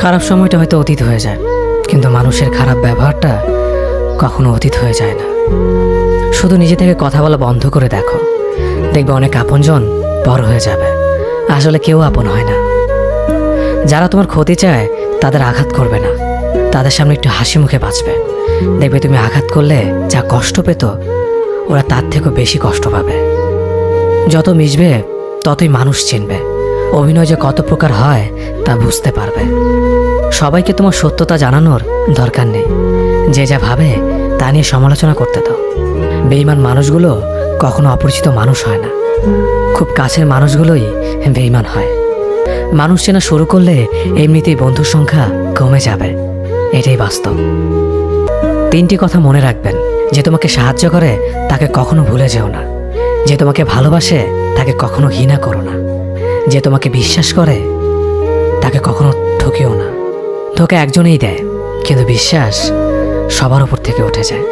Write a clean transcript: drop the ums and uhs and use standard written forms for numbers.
খারাপ সময়টা হয়তো অতীত হয়ে যায়, কিন্তু মানুষের খারাপ ব্যবহারটা কখনো অতীত হয়ে যায় না। শুধু নিজে থেকে কথা বলা বন্ধ করে দেখো, দেখবে অনেক আপনজন পর হয়ে যাবে। আসলে কেউ আপন হয় না। যারা তোমার ক্ষতি চায় তাদের আঘাত করবে না, তাদের সামনে একটু হাসি মুখে বাঁচবে। দেখবে তুমি আঘাত করলে যা কষ্ট পেত, ওরা তার থেকেও বেশি কষ্ট পাবে। যত মিশবে ততই মানুষ চিনবে, অভিনয় যে কত প্রকার হয় তা বুঝতে পারবে। সবাইকে তোমার সত্যতা জানানোর দরকার নেই, যে যা ভাবে তা নিয়ে সমালোচনা করতে দাও। বেঈমান মানুষগুলো কখনো অপরিচিত মানুষ হয় না, খুব কাছের মানুষগুলোই বেঈমান হয়। মানুষ চেনা শুরু করলে এমনিতেই বন্ধুর সংখ্যা কমে যাবে, এটাই বাস্তব। 3টি কথা মনে রাখবেন: যে তোমাকে সাহায্য করে তাকে কখনো ভুলে যেও না, যে তোমাকে ভালোবাসে তাকে কখনো ঘৃণা করো না, যে তোমাকে বিশ্বাস করে তাকে কখনো ঠকিও না। ধোঁকা একজনেই দেয়, কিন্তু বিশ্বাস সবার উপর থেকে উঠে যায়।